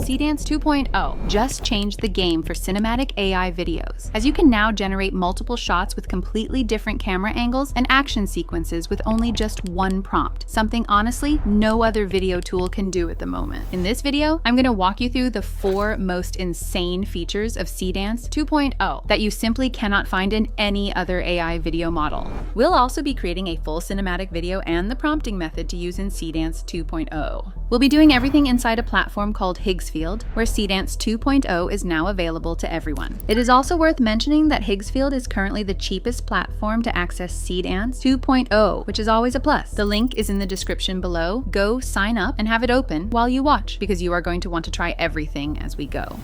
Seedance 2.0 just changed the game for cinematic AI videos, as you can now generate multiple shots with completely different camera angles and action sequences with only just one prompt, something honestly no other video tool can do at the moment. In this video, I'm going to walk you through the 4 most insane features of Seedance 2.0 that you simply cannot find in any other AI video model. We'll also be creating a full cinematic video and the prompting method to use in Seedance 2.0. We'll be doing everything inside a platform called Higgsfield, where Seedance 2.0 is now available to everyone. It is also worth mentioning that Higgsfield is currently the cheapest platform to access Seedance 2.0, which is always a plus. The link is in the description below. Go sign up and have it open while you watch, because you are going to want to try everything as we go.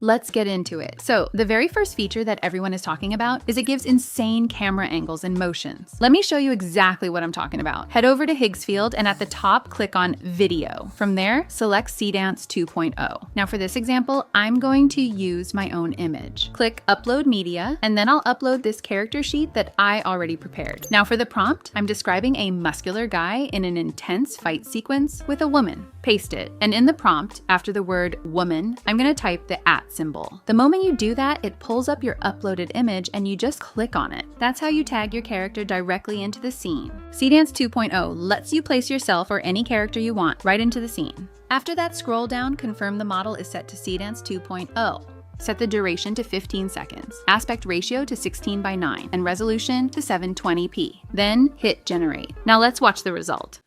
Let's get into it. So the very first feature that everyone is talking about is it gives insane camera angles and motions. Let me show you exactly what I'm talking about. Head over to Higgsfield and at the top, click on Video. From there, select Seedance 2.0. Now for this example, I'm going to use my own image. Click Upload Media, and then I'll upload this character sheet that I already prepared. Now for the prompt, I'm describing a muscular guy in an intense fight sequence with a woman. Paste it, and in the prompt, after the word woman, I'm gonna type the @ symbol. The moment you do that, it pulls up your uploaded image and you just click on it. That's how you tag your character directly into the scene. Seedance 2.0 lets you place yourself or any character you want right into the scene. After that, scroll down, confirm the model is set to Seedance 2.0. Set the duration to 15 seconds, aspect ratio to 16:9, and resolution to 720p. Then hit generate. Now let's watch the result.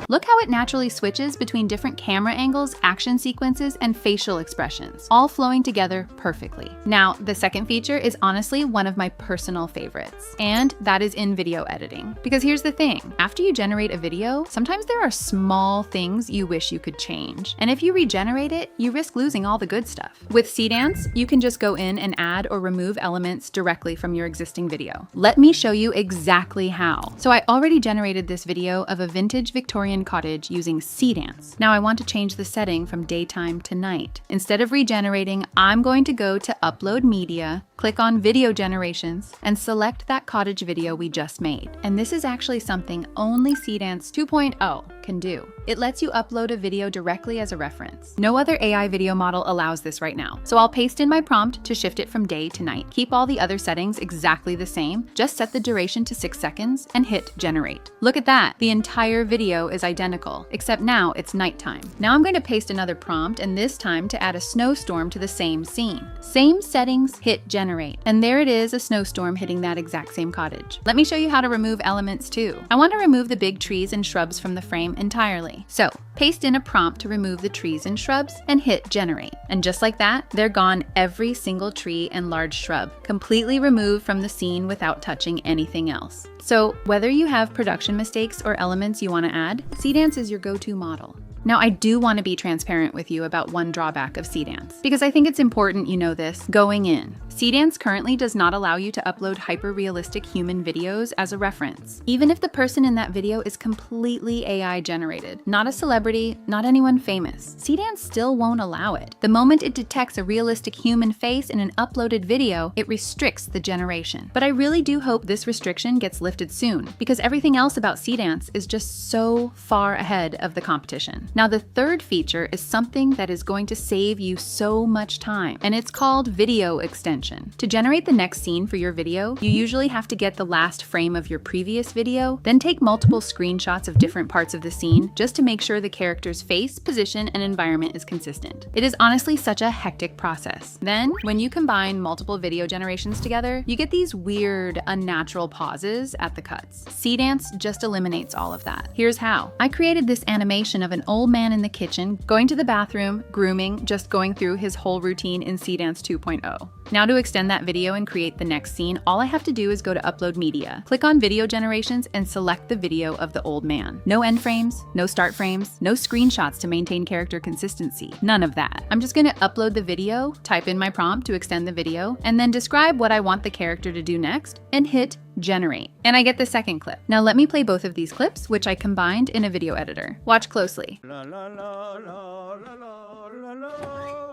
Look how it naturally switches between different camera angles, action sequences, and facial expressions, all flowing together perfectly. Now, the second feature is honestly one of my personal favorites, and that is in video editing. Because here's the thing, after you generate a video, sometimes there are small things you wish you could change. And if you regenerate it, you risk losing all the good stuff. With Seedance, you can just go in and add or remove elements directly from your existing video. Let me show you exactly how. So I already generated this video of a vintage Victorian cottage using Seedance. Now I want to change the setting from daytime to night. Instead of regenerating, I'm going to go to Upload Media, click on Video Generations, and select that cottage video we just made. And this is actually something only Seedance 2.0 can do. It lets you upload a video directly as a reference. No other AI video model allows this right now. So I'll paste in my prompt to shift it from day to night. Keep all the other settings exactly the same, just set the duration to 6 seconds and hit generate. Look at that, the entire video is identical, except now it's nighttime. Now I'm going to paste another prompt, and this time to add a snowstorm to the same scene. Same settings, hit generate. And there it is, a snowstorm hitting that exact same cottage. Let me show you how to remove elements too. I want to remove the big trees and shrubs from the frame entirely. So paste in a prompt to remove the trees and shrubs and hit generate. And just like that, they're gone, every single tree and large shrub, completely removed from the scene without touching anything else. So whether you have production mistakes or elements you want to add, Seedance is your go-to model. Now, I do want to be transparent with you about one drawback of Seedance, because I think it's important you know this going in. Seedance currently does not allow you to upload hyper-realistic human videos as a reference, even if the person in that video is completely AI generated, not a celebrity, not anyone famous. Seedance still won't allow it. The moment it detects a realistic human face in an uploaded video, it restricts the generation. But I really do hope this restriction gets lifted soon, because everything else about Seedance is just so far ahead of the competition. Now, the third feature is something that is going to save you so much time, and it's called video extension. To generate the next scene for your video, you usually have to get the last frame of your previous video, then take multiple screenshots of different parts of the scene just to make sure the character's face, position, and environment is consistent. It is honestly such a hectic process. Then, when you combine multiple video generations together, you get these weird, unnatural pauses at the cuts. Seedance just eliminates all of that. Here's how. I created this animation of an old man in the kitchen, going to the bathroom, grooming, just going through his whole routine in Seedance 2.0. Now to extend that video and create the next scene, all I have to do is go to Upload Media, click on Video Generations, and select the video of the old man. No end frames, no start frames, no screenshots to maintain character consistency, none of that. I'm just gonna upload the video, type in my prompt to extend the video, and then describe what I want the character to do next, and hit generate. And I get the second clip. Now let me play both of these clips, which I combined in a video editor. Watch closely. La, la, la, la, la, la, la, la.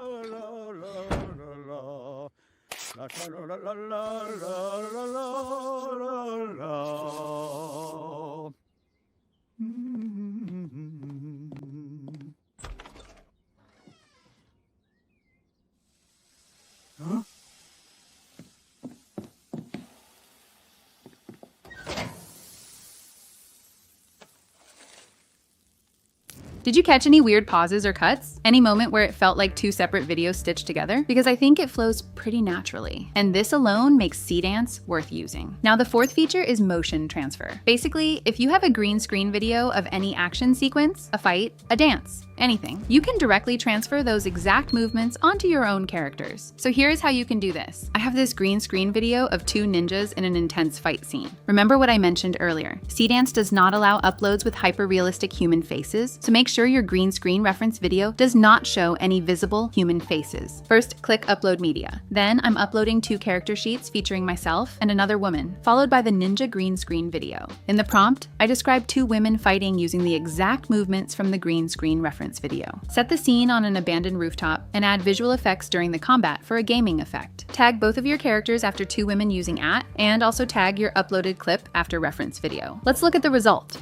Did you catch any weird pauses or cuts? Any moment where it felt like two separate videos stitched together? Because I think it flows pretty naturally. And this alone makes Seedance worth using. Now the fourth feature is motion transfer. Basically, if you have a green screen video of any action sequence, a fight, a dance, anything, you can directly transfer those exact movements onto your own characters. So here's how you can do this. I have this green screen video of two ninjas in an intense fight scene. Remember what I mentioned earlier. Seedance does not allow uploads with hyper-realistic human faces, so make sure your green screen reference video does not show any visible human faces. First, click Upload Media. Then I'm uploading two character sheets featuring myself and another woman, followed by the ninja green screen video. In the prompt, I describe two women fighting using the exact movements from the green screen reference video. Set the scene on an abandoned rooftop and add visual effects during the combat for a gaming effect. Tag both of your characters after two women using @ and also tag your uploaded clip after reference video. Let's look at the result.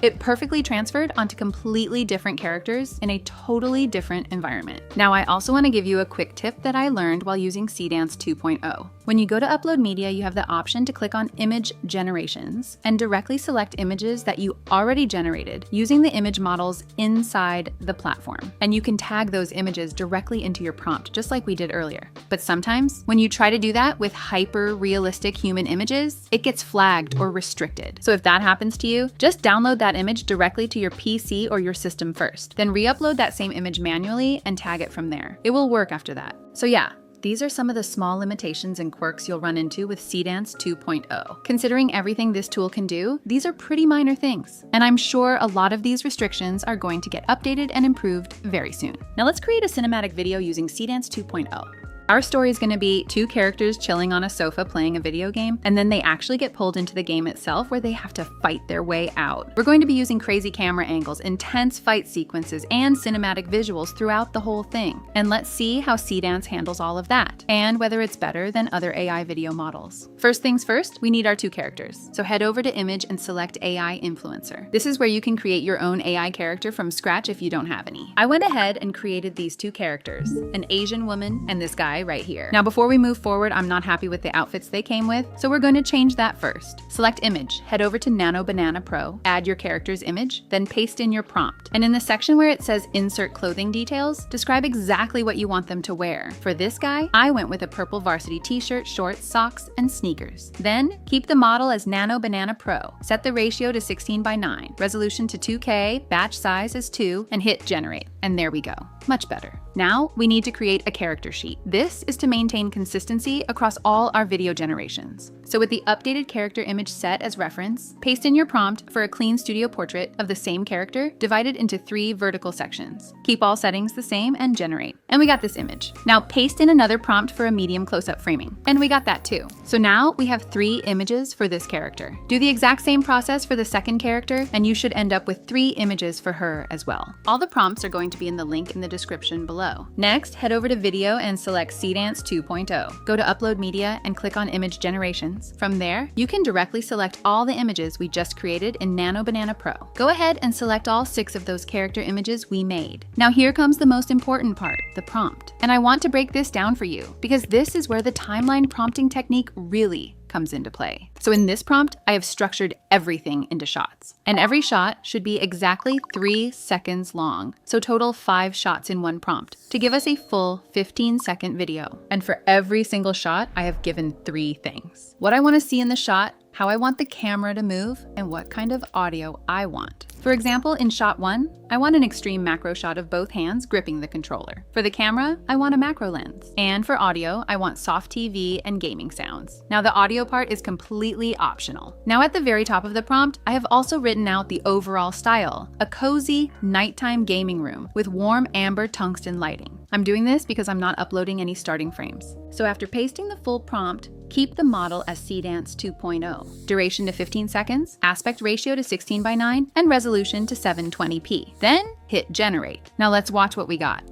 It perfectly transferred onto completely different characters in a totally different environment. Now, I also want to give you a quick tip that I learned while using Seedance 2.0. When you go to Upload Media, you have the option to click on Image Generations and directly select images that you already generated using the image models inside the platform. And you can tag those images directly into your prompt, just like we did earlier. But sometimes, when you try to do that with hyper-realistic human images, it gets flagged or restricted. So if that happens to you, just download that image directly to your PC or your system first. Then re-upload that same image manually and tag it from there. It will work after that. So yeah, these are some of the small limitations and quirks you'll run into with Seedance 2.0. Considering everything this tool can do, these are pretty minor things. And I'm sure a lot of these restrictions are going to get updated and improved very soon. Now let's create a cinematic video using Seedance 2.0. Our story is going to be two characters chilling on a sofa playing a video game, and then they actually get pulled into the game itself where they have to fight their way out. We're going to be using crazy camera angles, intense fight sequences, and cinematic visuals throughout the whole thing. And let's see how Seedance handles all of that, and whether it's better than other AI video models. First things first, we need our two characters. So head over to Image and select AI Influencer. This is where you can create your own AI character from scratch if you don't have any. I went ahead and created these two characters, an Asian woman and this guy right here. Now before we move forward, I'm not happy with the outfits they came with, so we're going to change that first. Select Image, head over to Nano Banana Pro, add your character's image, then paste in your prompt. And in the section where it says Insert Clothing Details, describe exactly what you want them to wear. For this guy, I went with a purple varsity t-shirt, shorts, socks, and sneakers. Then keep the model as Nano Banana Pro. Set the ratio to 16:9, resolution to 2K, batch size is 2, and hit Generate. And there we go. Much better. Now we need to create a character sheet. This is to maintain consistency across all our video generations. So with the updated character image set as reference, paste in your prompt for a clean studio portrait of the same character divided into 3 vertical sections. Keep all settings the same and generate. And we got this image. Now paste in another prompt for a medium close-up framing. And we got that too. So now we have 3 images for this character. Do the exact same process for the second character, and you should end up with 3 images for her as well. All the prompts are going to be in the link in the description below. Next, head over to Video and select Seedance 2.0. Go to Upload Media and click on Image Generations. From there, you can directly select all the images we just created in Nano Banana Pro. Go ahead and select all 6 of those character images we made. Now here comes the most important part, the prompt. And I want to break this down for you because this is where the timeline prompting technique really comes into play. So in this prompt, I have structured everything into shots. And every shot should be exactly 3 seconds long. So total 5 shots in one prompt to give us a full 15-second video. And for every single shot, I have given 3 things. What I want to see in the shot, how I want the camera to move, and what kind of audio I want. For example, in shot 1, I want an extreme macro shot of both hands gripping the controller. For the camera, I want a macro lens. And for audio, I want soft TV and gaming sounds. Now the audio part is completely optional. Now at the very top of the prompt, I have also written out the overall style, a cozy nighttime gaming room with warm amber tungsten lighting. I'm doing this because I'm not uploading any starting frames. So after pasting the full prompt, keep the model as Seedance 2.0, duration to 15 seconds, aspect ratio to 16:9, and resolution to 720p. Then hit generate. Now let's watch what we got.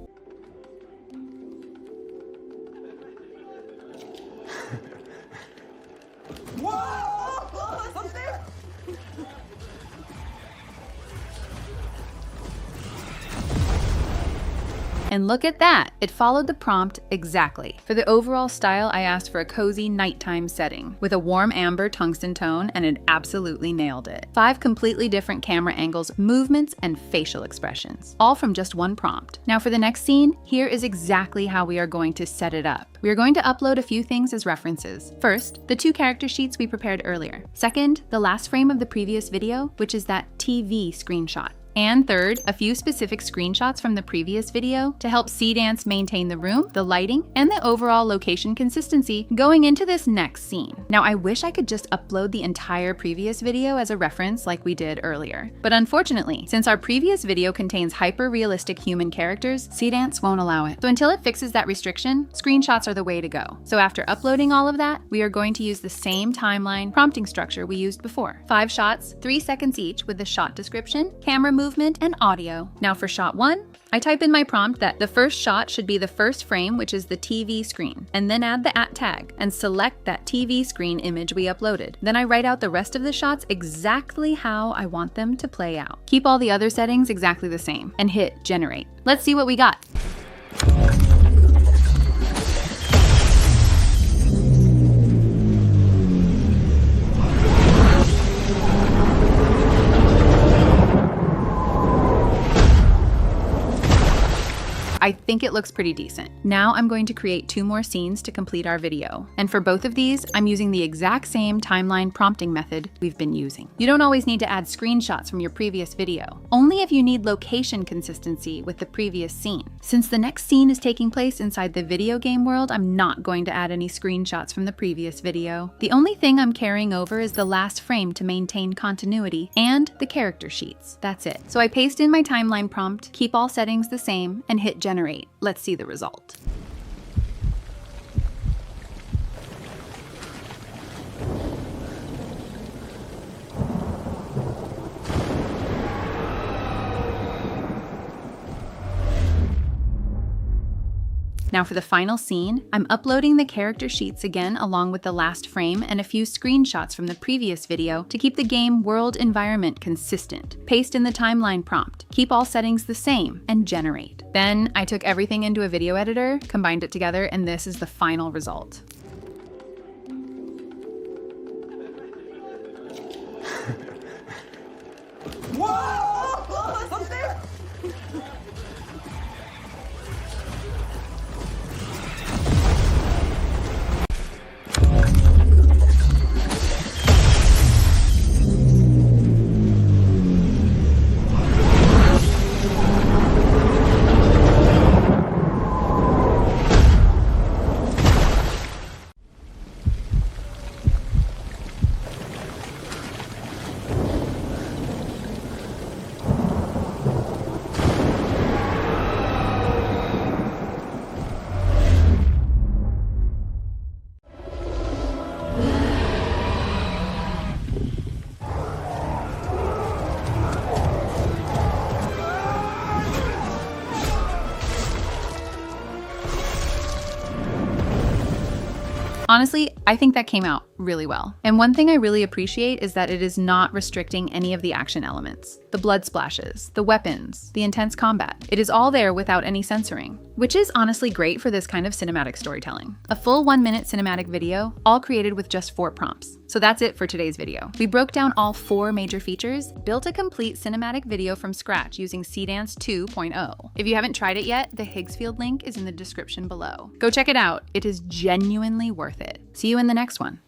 And look at that, it followed the prompt exactly. For the overall style, I asked for a cozy nighttime setting with a warm amber tungsten tone, and it absolutely nailed it. 5 completely different camera angles, movements, and facial expressions, all from just one prompt. Now for the next scene, here is exactly how we are going to set it up. We are going to upload a few things as references. First, the 2 character sheets we prepared earlier. Second, the last frame of the previous video, which is that TV screenshot. And third, a few specific screenshots from the previous video to help Seedance maintain the room, the lighting, and the overall location consistency going into this next scene. Now, I wish I could just upload the entire previous video as a reference like we did earlier. But unfortunately, since our previous video contains hyper-realistic human characters, Seedance won't allow it. So until it fixes that restriction, screenshots are the way to go. So after uploading all of that, we are going to use the same timeline prompting structure we used before. 5 shots, 3 seconds each with the shot description, camera movement, and audio. Now for shot 1, I type in my prompt that the first shot should be the first frame, which is the TV screen, and then add the @tag and select that TV screen image we uploaded. Then I write out the rest of the shots exactly how I want them to play out. Keep all the other settings exactly the same and hit generate. Let's see what we got. I think it looks pretty decent. Now I'm going to create 2 more scenes to complete our video. And for both of these, I'm using the exact same timeline prompting method we've been using. You don't always need to add screenshots from your previous video, only if you need location consistency with the previous scene. Since the next scene is taking place inside the video game world, I'm not going to add any screenshots from the previous video. The only thing I'm carrying over is the last frame to maintain continuity and the character sheets. That's it. So I paste in my timeline prompt, keep all settings the same, and hit generate. Let's see the result. Now for the final scene, I'm uploading the character sheets again along with the last frame and a few screenshots from the previous video to keep the game world environment consistent. Paste in the timeline prompt, keep all settings the same, and generate. Then I took everything into a video editor, combined it together, and this is the final result. Honestly, I think that came out really well. And one thing I really appreciate is that it is not restricting any of the action elements. The blood splashes, the weapons, the intense combat. It is all there without any censoring, which is honestly great for this kind of cinematic storytelling. A full 1-minute cinematic video, all created with just 4 prompts. So that's it for today's video. We broke down all 4 major features, built a complete cinematic video from scratch using Seedance 2.0. If you haven't tried it yet, the Higgsfield link is in the description below. Go check it out. It is genuinely worth it. See you in the next one.